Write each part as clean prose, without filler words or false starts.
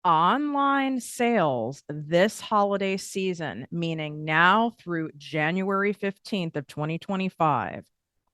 Online sales this holiday season, meaning now through January 15th of 2025,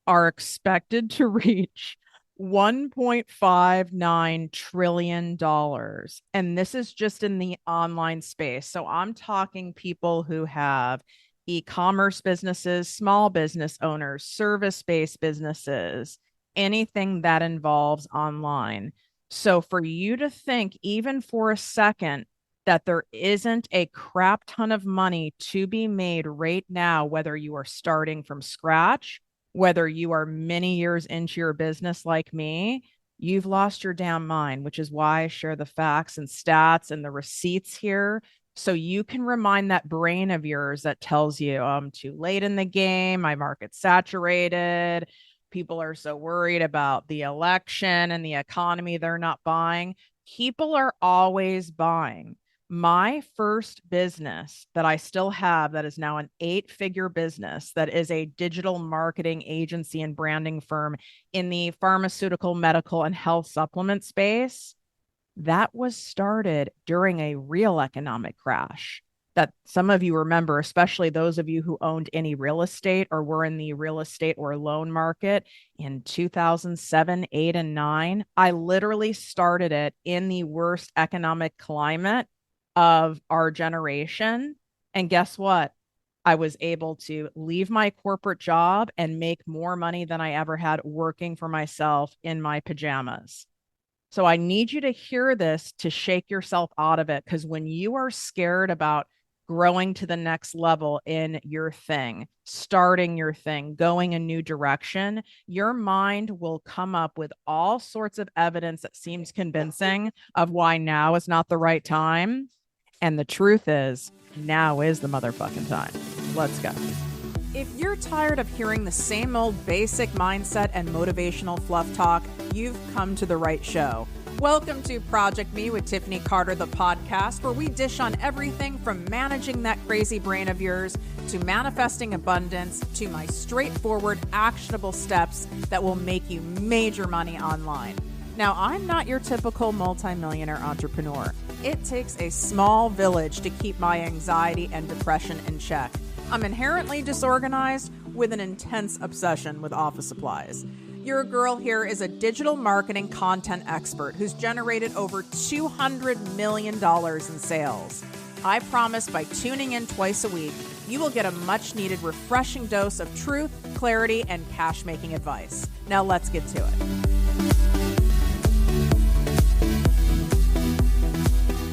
are expected to reach $1.59 trillion dollars. And this is just in the online space. So I'm talking people who have e-commerce businesses, small business owners, service-based businesses, anything that involves online. So for you to think, even for a second, that there isn't a crap ton of money to be made right now, whether you are starting from scratch, whether you are many years into your business like me, you've lost your damn mind, which is why I share the facts and stats and the receipts here. So you can remind that brain of yours that tells you, oh, I'm too late in the game, my market's saturated, people are so worried about the election and the economy, they're not buying. People are always buying. My first business that I still have, that is now an 8-figure business, that is a digital marketing agency and branding firm in the pharmaceutical, medical, and health supplement space, that was started during a real economic crash that some of you remember, especially those of you who owned any real estate or were in the real estate or loan market in 2007, 8, and 9. I literally started it in the worst economic climate of our generation. And guess what? I was able to leave my corporate job and make more money than I ever had working for myself in my pajamas. So I need you to hear this to shake yourself out of it. Because when you are scared about growing to the next level in your thing, starting your thing, going a new direction, your mind will come up with all sorts of evidence that seems convincing of why now is not the right time. And the truth is, now is the motherfucking time. Let's go. If you're tired of hearing the same old basic mindset and motivational fluff talk, you've come to the right show. Welcome to Project Me with Tiffany Carter, the podcast, where we dish on everything from managing that crazy brain of yours to manifesting abundance to my straightforward, actionable steps that will make you major money online. Now, I'm not your typical multimillionaire entrepreneur. It takes a small village to keep my anxiety and depression in check. I'm inherently disorganized with an intense obsession with office supplies. Your girl here is a digital marketing content expert who's generated over $200 million in sales. I promise by tuning in twice a week, you will get a much needed refreshing dose of truth, clarity, and cash-making advice. Now let's get to it.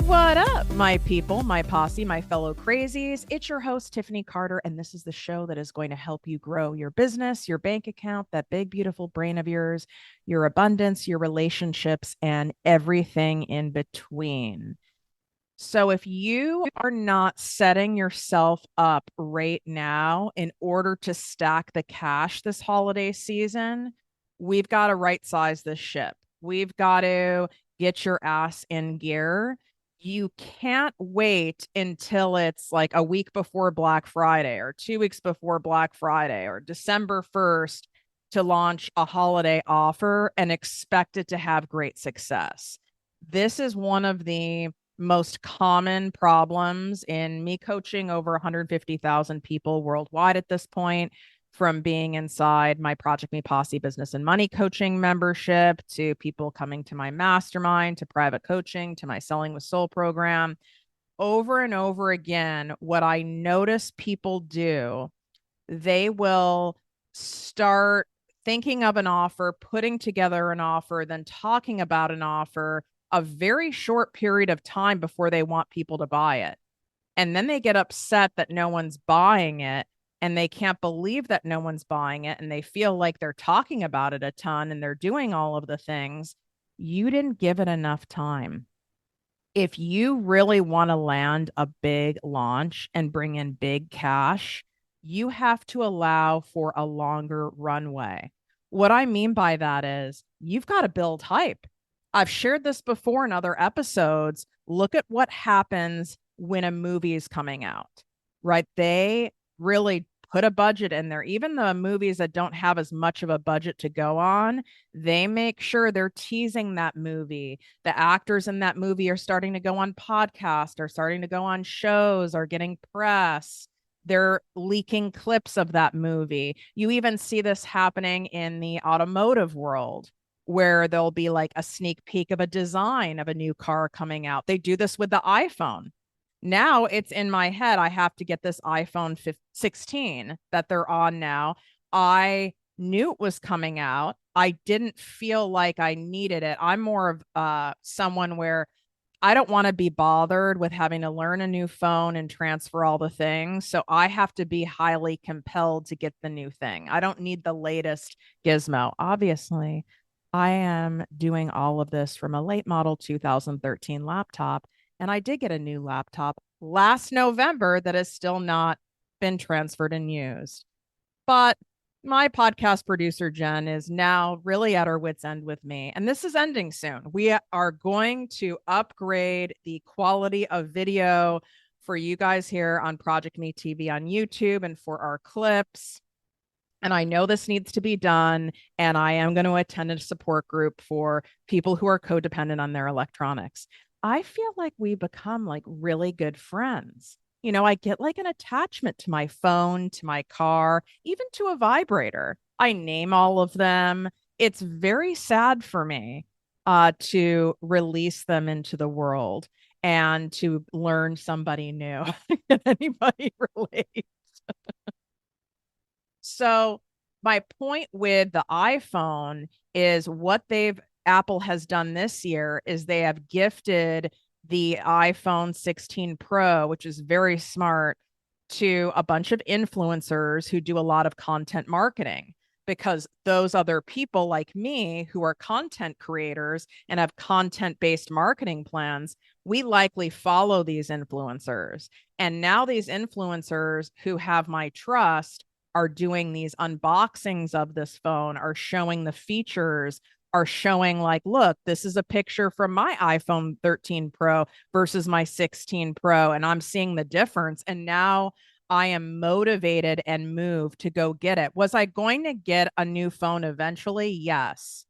What up, my people, my posse, my fellow crazies? It's your host, Tiffany Carter, and this is the show that is going to help you grow your business, your bank account, that big, beautiful brain of yours, your abundance, your relationships, and everything in between. So if you are not setting yourself up right now in order to stack the cash this holiday season, we've got to right size this ship. We've got to get your ass in gear. You can't wait until it's like a week before Black Friday or 2 weeks before Black Friday or December 1st to launch a holiday offer and expect it to have great success. This is one of the most common problems in me coaching over 150,000 people worldwide at this point, from being inside my ProjectME Posse business and money coaching membership to people coming to my mastermind, to private coaching, to my Selling with Soul program. Over and over again, what I notice people do, they will start thinking of an offer, putting together an offer, then talking about an offer a very short period of time before they want people to buy it. And then they get upset that no one's buying it. And they can't believe that no one's buying it. And they feel like they're talking about it a ton and they're doing all of the things. You didn't give it enough time. If you really want to land a big launch and bring in big cash, you have to allow for a longer runway. What I mean by that is you've got to build hype. I've shared this before in other episodes. Look at what happens when a movie is coming out, right? They really put a budget in there. Even the movies that don't have as much of a budget to go on, they make sure they're teasing that movie. The actors in that movie are starting to go on podcasts, are starting to go on shows, are getting press. They're leaking clips of that movie. You even see this happening in the automotive world where there'll be like a sneak peek of a design of a new car coming out. They do this with the iPhone. Now it's in my head. I have to get this iPhone 16 that they're on now. I knew it was coming out. I didn't feel like I needed it. I'm more of someone where I don't want to be bothered with having to learn a new phone and transfer all the things. So I have to be highly compelled to get the new thing. I don't need the latest gizmo. Obviously, I am doing all of this from a late model 2013 laptop. And I did get a new laptop last November that has still not been transferred and used. But my podcast producer, Jen, is now really at her wits' end with me. And this is ending soon. We are going to upgrade the quality of video for you guys here on ProjectME TV on YouTube and for our clips. And I know this needs to be done. And I am going to attend a support group for people who are codependent on their electronics. I feel like we become like really good friends. I get like an attachment to my phone, to my car, even to a vibrator. I name all of them. It's very sad for me to release them into the world and to learn somebody new. Can anybody relate? So my point with the iPhone is what Apple has done this year is they have gifted the iPhone 16 Pro, which is very smart, to a bunch of influencers who do a lot of content marketing, because those other people like me who are content creators and have content-based marketing plans, we likely follow these influencers. And now these influencers who have my trust are doing these unboxings of this phone, are showing the features, are showing like, look, this is a picture from my iPhone 13 Pro versus my 16 Pro. And I'm seeing the difference. And now I am motivated and moved to go get it. Was I going to get a new phone eventually? Yes.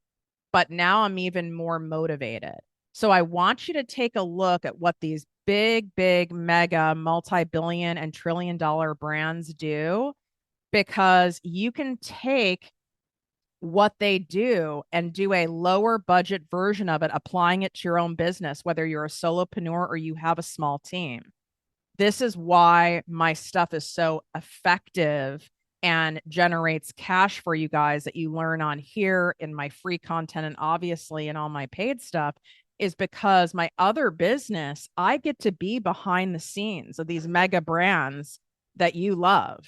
But now I'm even more motivated. So I want you to take a look at what these big, mega multi-billion and trillion-dollar brands do, because you can take what they do and do a lower budget version of it, applying it to your own business, whether you're a solopreneur or you have a small team. This is why my stuff is so effective and generates cash for you guys that you learn on here in my free content and obviously in all my paid stuff, is because my other business, I get to be behind the scenes of these mega brands that you love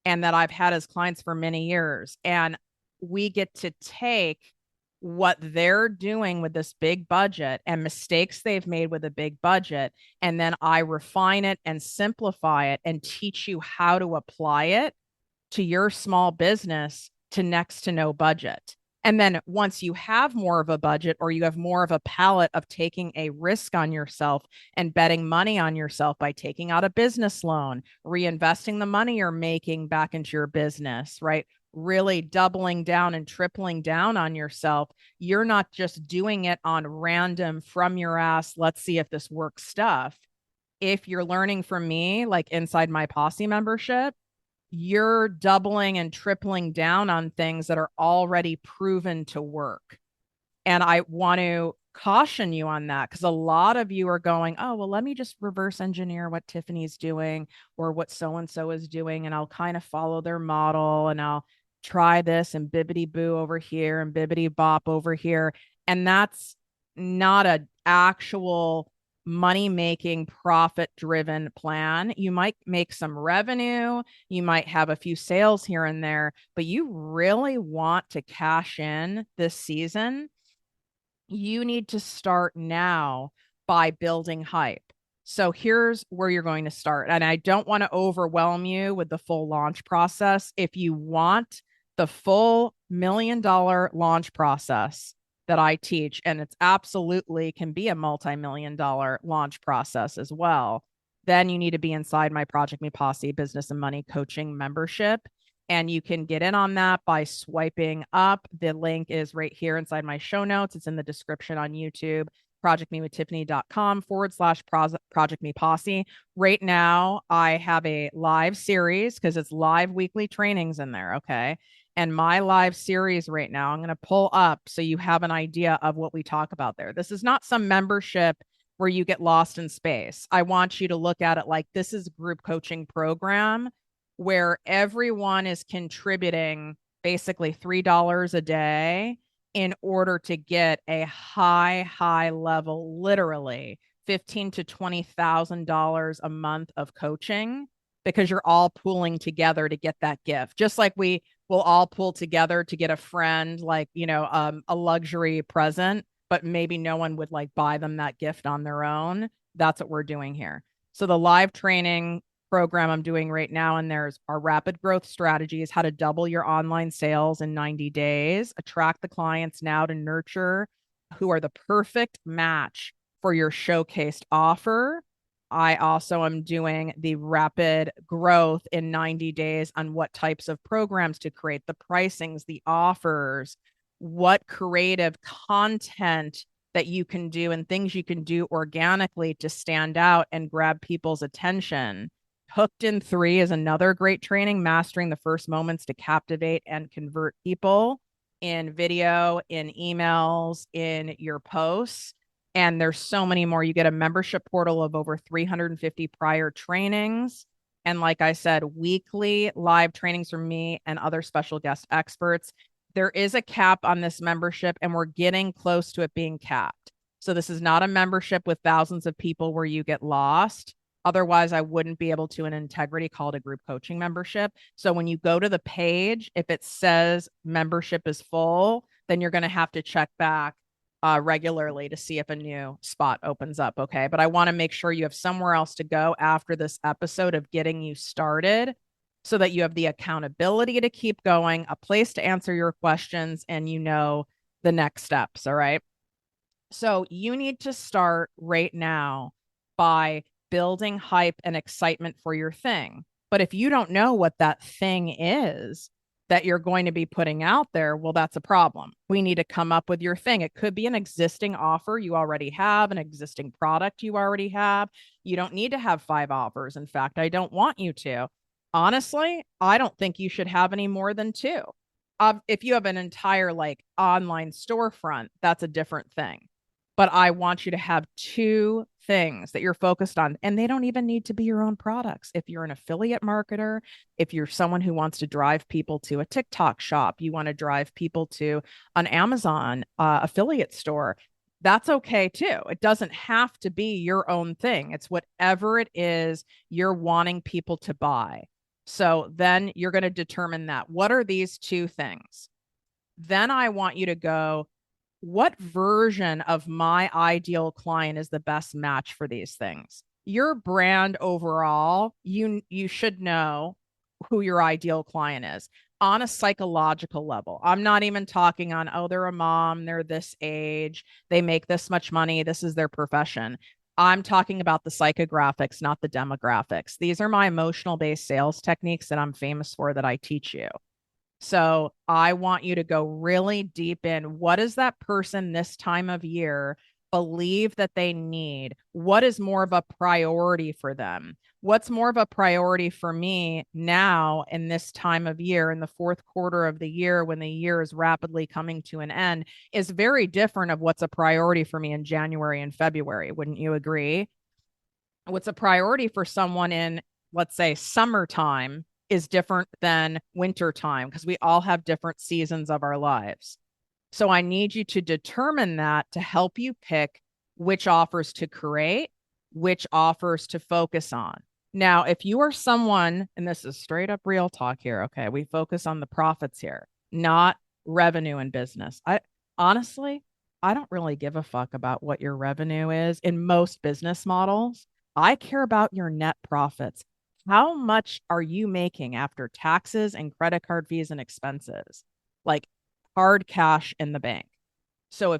and that I've had as clients for many years. And we get to take what they're doing with this big budget and mistakes they've made with a big budget, and then I refine it and simplify it and teach you how to apply it to your small business to next to no budget. And then once you have more of a budget, or you have more of a palette of taking a risk on yourself and betting money on yourself by taking out a business loan, reinvesting the money you're making back into your business, right? Really doubling down and tripling down on yourself. You're not just doing it on random from your ass, let's see if this works stuff. If you're learning from me, like inside my posse membership, you're doubling and tripling down on things that are already proven to work. And I want to caution you on that, because a lot of you are going, oh, well, let me just reverse engineer what Tiffany's doing or what so-and-so is doing, and I'll kind of follow their model and I'll try this and bibbity boo over here and bibbity bop over here. And that's not an actual money-making, profit-driven plan. You might make some revenue, you might have a few sales here and there, but you really want to cash in this season, you need to start now by building hype. So here's where you're going to start. And I don't want to overwhelm you with the full launch process. If you want the full $1 million launch process that I teach, and it's absolutely can be a multi-million-dollar launch process as well, then you need to be inside my Project Me Posse Business and Money Coaching membership. And you can get in on that by swiping up. The link is right here inside my show notes. It's in the description on YouTube, projectmewithtiffany.com/Project Me Posse. Right now, I have a live series because it's live weekly trainings in there. Okay. And my live series right now, I'm going to pull up so you have an idea of what we talk about there. This is not some membership where you get lost in space. I want you to look at it like this is a group coaching program where everyone is contributing basically $3 a day in order to get a high level, literally $15,000 to $20,000 a month of coaching, because you're all pooling together to get that gift. Just like we will all pull together to get a friend, like, a luxury present, but maybe no one would like buy them that gift on their own. That's what we're doing here. So the live training program I'm doing right now, and there's our rapid growth strategies, how to double your online sales in 90 days, attract the clients now to nurture who are the perfect match for your showcased offer. I also am doing the rapid growth in 90 days on what types of programs to create, the pricings, the offers, what creative content that you can do and things you can do organically to stand out and grab people's attention. Hooked in 3 is another great training, mastering the first moments to captivate and convert people in video, in emails, in your posts. And there's so many more. You get a membership portal of over 350 prior trainings. And like I said, weekly live trainings from me and other special guest experts. There is a cap on this membership, and we're getting close to it being capped. So this is not a membership with thousands of people where you get lost. Otherwise, I wouldn't be able to, in integrity, call it a group coaching membership. So when you go to the page, if it says membership is full, then you're going to have to check back regularly to see if a new spot opens up. Okay. But I want to make sure you have somewhere else to go after this episode of getting you started so that you have the accountability to keep going, a place to answer your questions, and the next steps. All right. So you need to start right now by building hype and excitement for your thing. But if you don't know what that thing is that you're going to be putting out there, well, that's a problem. We need to come up with your thing. It could be an existing offer you already have, an existing product you already have. You don't need to have 5 offers. In fact, I don't want you to. Honestly, I don't think you should have any more than 2. If you have an entire like online storefront, that's a different thing. But I want you to have 2 things that you're focused on, and they don't even need to be your own products. If you're an affiliate marketer, if you're someone who wants to drive people to a TikTok shop, you want to drive people to an Amazon affiliate store, that's okay too. It doesn't have to be your own thing. It's whatever it is you're wanting people to buy. So then you're going to determine that. What are these 2 things? Then I want you to go, what version of my ideal client is the best match for these things? Your brand overall, you should know who your ideal client is on a psychological level. I'm not even talking on, oh, they're a mom, they're this age, they make this much money, this is their profession. I'm talking about the psychographics, not the demographics. These are my emotional based sales techniques that I'm famous for, that I teach you. So I want you to go really deep in, what does that person this time of year believe that they need? What is more of a priority for them? What's more of a priority for me now in this time of year, in the 4th quarter of the year, when the year is rapidly coming to an end, is very different of what's a priority for me in January and February. Wouldn't you agree? What's a priority for someone in, let's say, summertime is different than winter time, because we all have different seasons of our lives. So I need you to determine that to help you pick which offers to create, which offers to focus on. Now, if you are someone, and this is straight up real talk here, okay, we focus on the profits here, not revenue in business. Honestly, I don't really give a fuck about what your revenue is in most business models. I care about your net profits. How much are you making after taxes and credit card fees and expenses? Like hard cash in the bank. So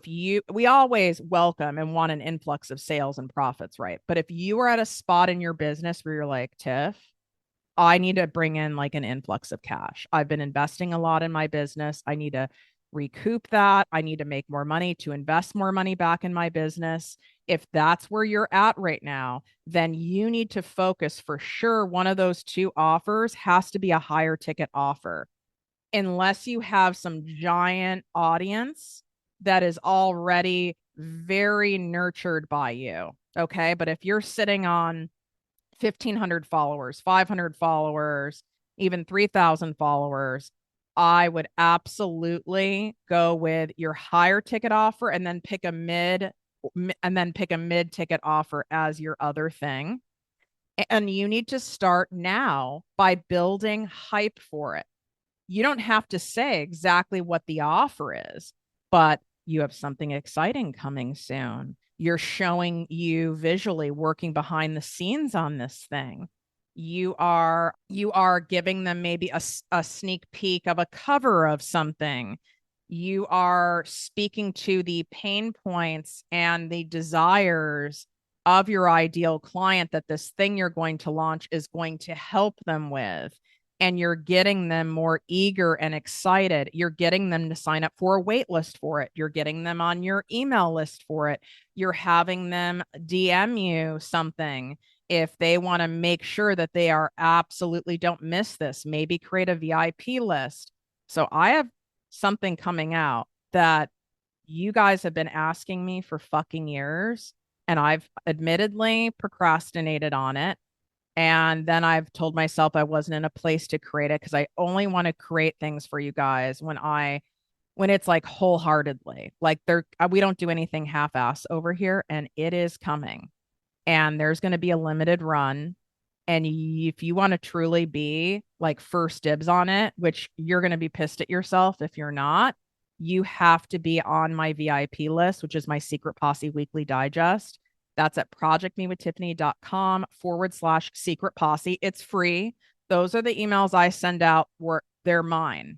we always welcome and want an influx of sales and profits, right? But if you are at a spot in your business where you're like, Tiff, I need to bring in like an influx of cash. I've been investing a lot in my business. I need to recoup that. I need to make more money to invest more money back in my business. If that's where you're at right now, then you need to focus for sure. One of those two offers has to be a higher ticket offer, unless you have some giant audience that is already very nurtured by you. Okay. But if you're sitting on 1,500 followers, 500 followers, even 3,000 followers, I would absolutely go with your higher ticket offer and then pick a mid ticket offer as your other thing. And you need to start now by building hype for it. You don't have to say exactly what the offer is, but you have something exciting coming soon. You're showing you visually working behind the scenes on this thing. You are giving them maybe a sneak peek of a cover of something. You are speaking to the pain points and the desires of your ideal client that this thing you're going to launch is going to help them with, and you're getting them more eager and excited. You're getting them to sign up for a wait list for it. You're getting them on your email list for it. You're having them DM you something if they want to make sure that they are absolutely don't miss this. Maybe create a VIP list. So I have something coming out that you guys have been asking me for fucking years, and I've admittedly procrastinated on it. And then I've told myself I wasn't in a place to create it because I only want to create things for you guys when it's like wholeheartedly. Like we don't do anything half-ass over here, and it is coming. And there's going to be a limited run. And if you want to truly be like first dibs on it, which you're going to be pissed at yourself if you're not, you have to be on my VIP list, which is my Secret Posse Weekly Digest. That's at projectmewithttiffany.com/secret posse. It's free. Those are the emails I send out where they're mine.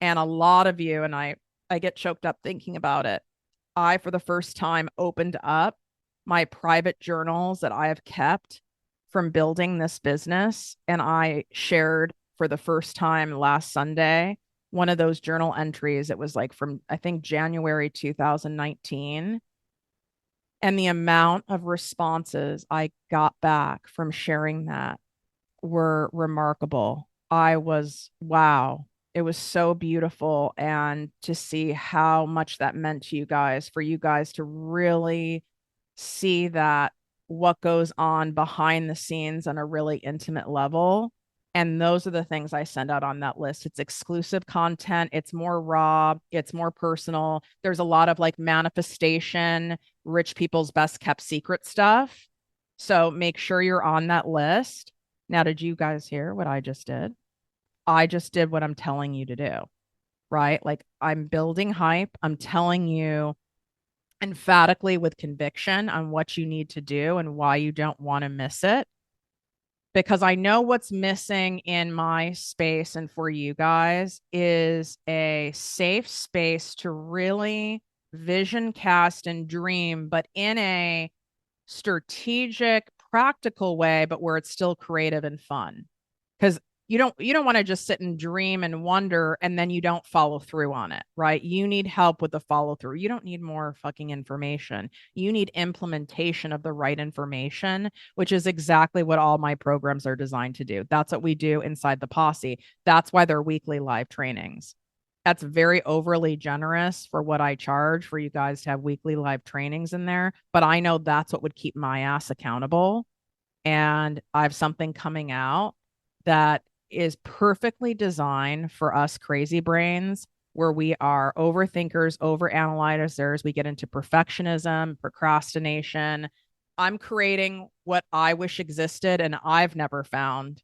And a lot of you, and I get choked up thinking about it. I, for the first time, opened up my private journals that I have kept from building this business. And I shared for the first time last Sunday one of those journal entries. It was like from, I think, January 2019. And the amount of responses I got back from sharing that were remarkable. Wow. It was so beautiful. And to see how much that meant to you guys, for you guys to really see that what goes on behind the scenes on a really intimate level. And those are the things I send out on that list. It's exclusive content. It's more raw. It's more personal. There's a lot of like manifestation, rich people's best kept secret stuff. So make sure you're on that list. Now, did you guys hear what I just did? I just did what I'm telling you to do, right? Like I'm building hype. I'm telling you emphatically with conviction on what you need to do and why you don't want to miss it. Because I know what's missing in my space and for you guys is a safe space to really vision cast and dream, but in a strategic, practical way, but where it's still creative and fun. Because you don't want to just sit and dream and wonder and then you don't follow through on it, right? You need help with the follow through. You don't need more fucking information. You need implementation of the right information, which is exactly what all my programs are designed to do. That's what we do inside the posse. That's why they're weekly live trainings. That's very overly generous for what I charge for you guys to have weekly live trainings in there, but I know that's what would keep my ass accountable. And I have something coming out that is perfectly designed for us crazy brains, where we are overthinkers, overanalyzers. We get into perfectionism, procrastination. I'm creating what I wish existed and I've never found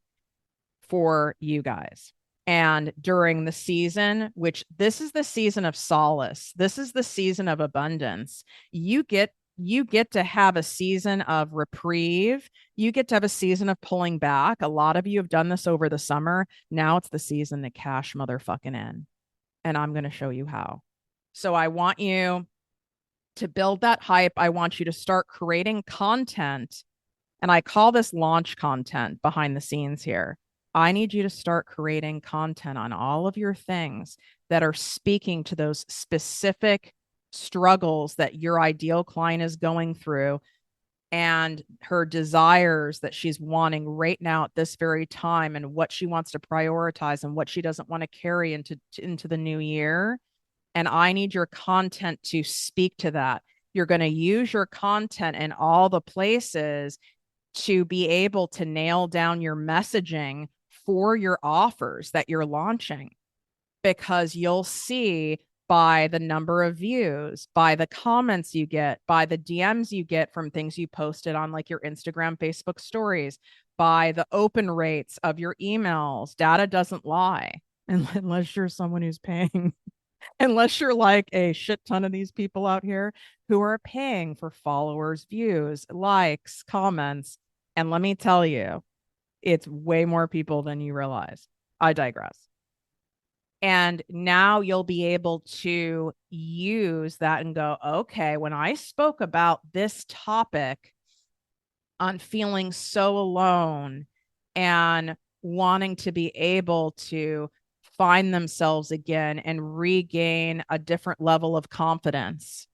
for you guys. And during the season, which this is the season of solace, this is the season of abundance, you get to have a season of reprieve. You get to have a season of pulling back. A lot of you have done this over the summer. Now it's the season to cash motherfucking in. And I'm going to show you how. So I want you To build that hype, I want you to start creating content. And I call this launch content behind the scenes here. I need you to start creating content on all of your things that are speaking to those specific struggles that your ideal client is going through and her desires that she's wanting right now at this very time, and what she wants to prioritize and what she doesn't want to carry into the new year. And I need your content to speak to that. You're going to use your content in all the places to be able to nail down your messaging for your offers that you're launching, because you'll see by the number of views, by the comments you get, by the DMs you get from things you posted on like your Instagram, Facebook stories, by the open rates of your emails. Data doesn't lie unless you're someone who's paying, unless you're like a shit ton of these people out here who are paying for followers, views, likes, comments. And let me tell you, it's way more people than you realize. I digress. And now you'll be able to use that and go, okay, when I spoke about this topic on feeling so alone and wanting to be able to find themselves again and regain a different level of confidence.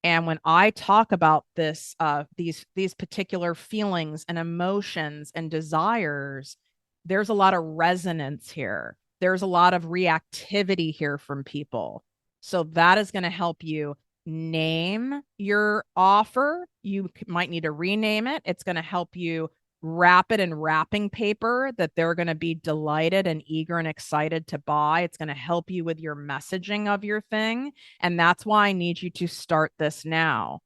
And when I talk about this, these particular feelings and emotions and desires, there's a lot of resonance here. There's a lot of reactivity here from people. So that is going to help you name your offer. You might need to rename it. It's going to help you wrap it in wrapping paper that they're going to be delighted and eager and excited to buy. It's going to help you with your messaging of your thing. And that's why I need you to start this now.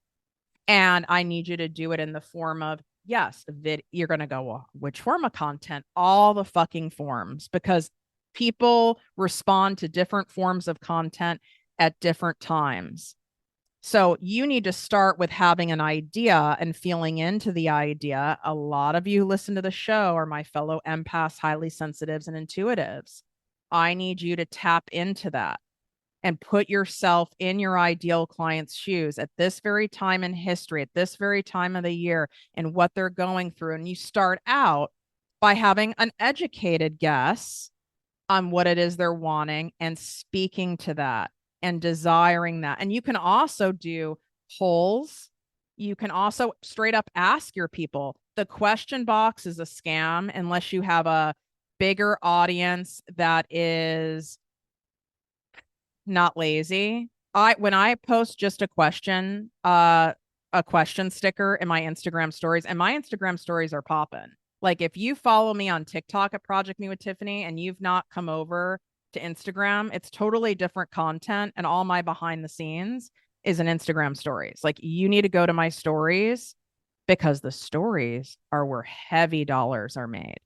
And I need you to do it in the form of, yes, you're going to go, well, which form of content? All the fucking forms, because people respond to different forms of content at different times. So you need to start with having an idea and feeling into the idea. A lot of you who listen to the show are my fellow empaths, highly sensitives, and intuitives. I need you to tap into that and put yourself in your ideal client's shoes at this very time in history, at this very time of the year, and what they're going through. And you start out by having an educated guess on what it is they're wanting and speaking to that and desiring that. And you can also do polls. You can also straight up ask your people. The question box is a scam unless you have a bigger audience that is not lazy. When I post just a question sticker in my Instagram stories, and my Instagram stories are popping. Like if you follow me on TikTok at ProjectME with Tiffany and you've not come over to Instagram, it's totally different content, and all my behind the scenes is in Instagram stories. Like you need to go to my stories because the stories are where heavy dollars are made.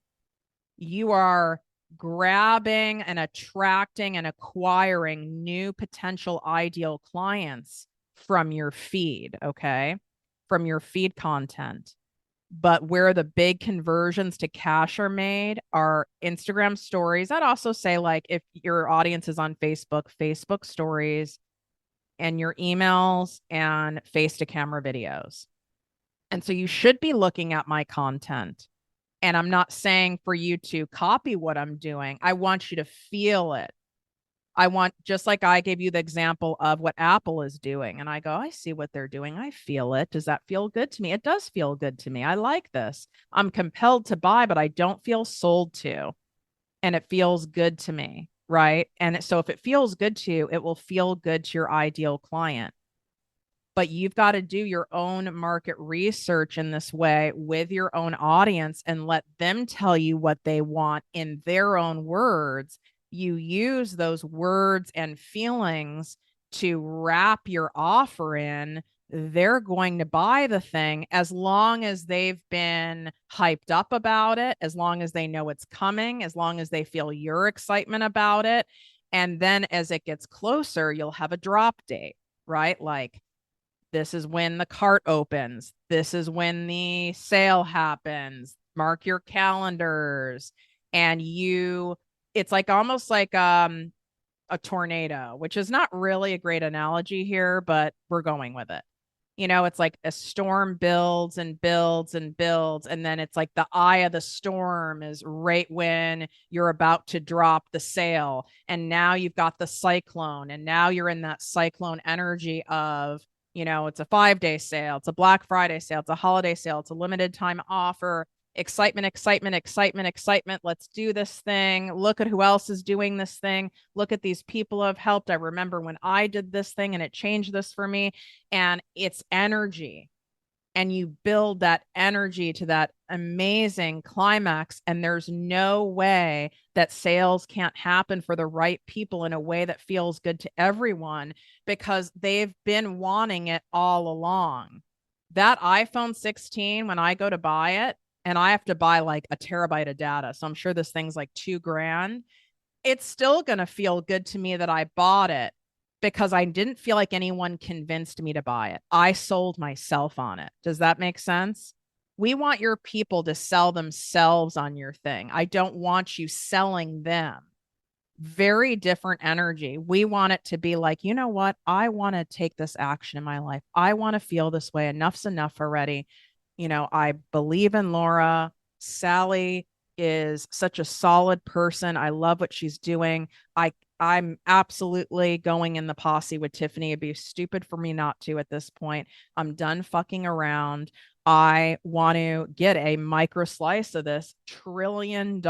You are grabbing and attracting and acquiring new potential ideal clients from your feed, okay? From your feed content. But where the big conversions to cash are made are Instagram stories. I'd also say, like, if your audience is on Facebook, Facebook stories, and your emails and face to camera videos. And so you should be looking at my content. And I'm not saying for you to copy what I'm doing. I want you to feel it. I want, just like I gave you the example of what Apple is doing. And I go, I see what they're doing. I feel it. Does that feel good to me? It does feel good to me. I like this. I'm compelled to buy, but I don't feel sold to. And it feels good to me. Right. And so if it feels good to you, it will feel good to your ideal client. But you've got to do your own market research in this way with your own audience and let them tell you what they want in their own words. You use those words and feelings to wrap your offer in. They're going to buy the thing as long as they've been hyped up about it, as long as they know it's coming, as long as they feel your excitement about it. And then as it gets closer, you'll have a drop date, right? Like, this is when the cart opens. This is when the sale happens. Mark your calendars. And it's like almost like a tornado, which is not really a great analogy here, but we're going with it. It's like a storm builds and builds and builds. And then it's like the eye of the storm is right when you're about to drop the sail. And now you've got the cyclone. And now you're in that cyclone energy of, it's a 5-day sale. It's a Black Friday sale. It's a holiday sale. It's a limited time offer. Excitement, excitement, excitement, excitement. Let's do this thing. Look at who else is doing this thing. Look at these people I've helped. I remember when I did this thing and it changed this for me. And it's energy. And you build that energy to that amazing climax. And there's no way that sales can't happen for the right people in a way that feels good to everyone, because they've been wanting it all along. That iPhone 16, when I go to buy it, and I have to buy like a terabyte of data, so I'm sure this thing's like $2,000, it's still going to feel good to me that I bought it, because I didn't feel like anyone convinced me to buy it. I sold myself on it. Does that make sense? We want your people to sell themselves on your thing. I don't want you selling them. Very different energy. We want it to be like, you know what? I want to take this action in my life. I want to feel this way. Enough's enough already. I believe in Laura. Sally is such a solid person. I love what she's doing. I'm absolutely going in the posse with Tiffany. It'd be stupid for me not to at this point. I'm done fucking around. I want to get a micro slice of this $1 trillion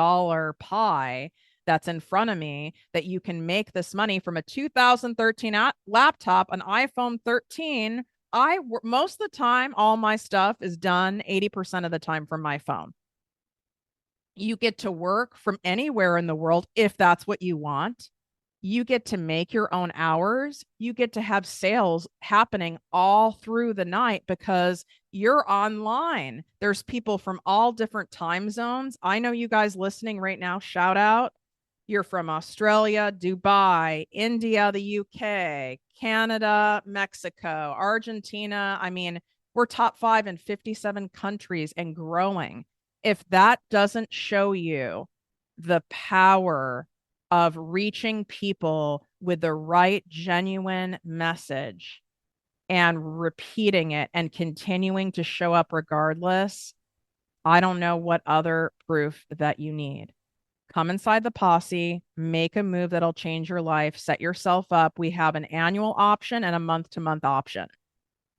pie that's in front of me, that you can make this money from a 2013 laptop, an iPhone 13. Most of the time, all my stuff is done 80% of the time from my phone. You get to work from anywhere in the world if that's what you want. You get to make your own hours. You get to have sales happening all through the night because you're online. There's people from all different time zones. I know you guys listening right now, shout out. You're from Australia, Dubai, India, the UK, Canada, Mexico, Argentina. I mean, we're top 5 in 57 countries and growing. If that doesn't show you the power of reaching people with the right, genuine message and repeating it and continuing to show up regardless, I don't know what other proof that you need. Come inside the posse, make a move that'll change your life, set yourself up. We have an annual option and a month-to-month option.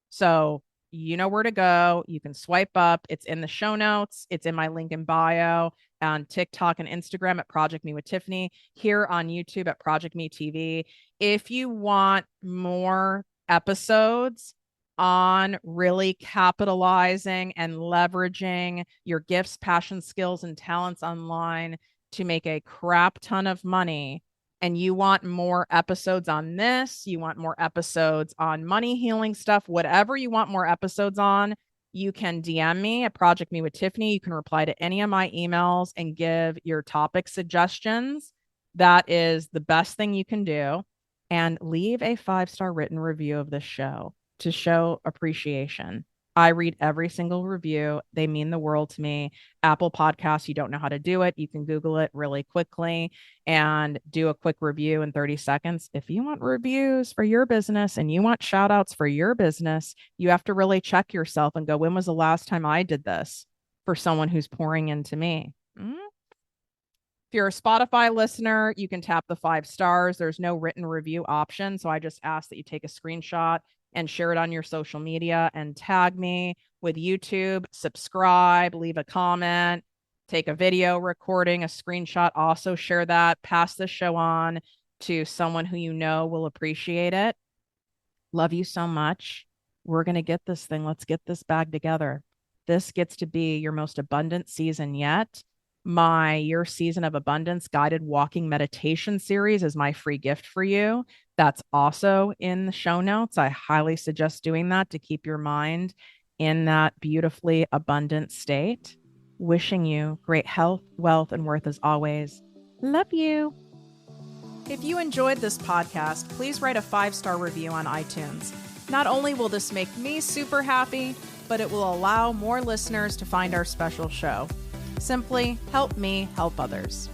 So you know where to go. You can swipe up. It's in the show notes. It's in my link in bio on TikTok and Instagram at ProjectME with Tiffany, here on YouTube at ProjectME TV. If you want more episodes on really capitalizing and leveraging your gifts, passions, skills, and talents online to make a crap ton of money, and you want more episodes on this, you want more episodes on money healing stuff, whatever you want more episodes on, you can DM me at ProjectME with Tiffany. You can reply to any of my emails and give your topic suggestions. That is the best thing you can do. And leave a 5-star written review of this show to show appreciation. I read every single review. They mean the world to me. Apple Podcasts, you don't know how to do it. You can Google it really quickly and do a quick review in 30 seconds. If you want reviews for your business and you want shout outs for your business, you have to really check yourself and go, when was the last time I did this for someone who's pouring into me? If you're a Spotify listener, you can tap the 5 stars. There's no written review option. So I just ask that you take a screenshot and share it on your social media and tag me. With YouTube, subscribe, leave a comment, take a video recording, a screenshot, also share that, pass the show on to someone who you know will appreciate it. Love you so much. We're going to get this thing. Let's get this bag together. This gets to be your most abundant season yet. Your season of abundance guided walking meditation series is my free gift for you. That's also in the show notes. I highly suggest doing that to keep your mind in that beautifully abundant state. Wishing you great health, wealth, and worth as always. Love you. If you enjoyed this podcast, please write a 5-star review on iTunes. Not only will this make me super happy, but it will allow more listeners to find our special show. Simply help me help others.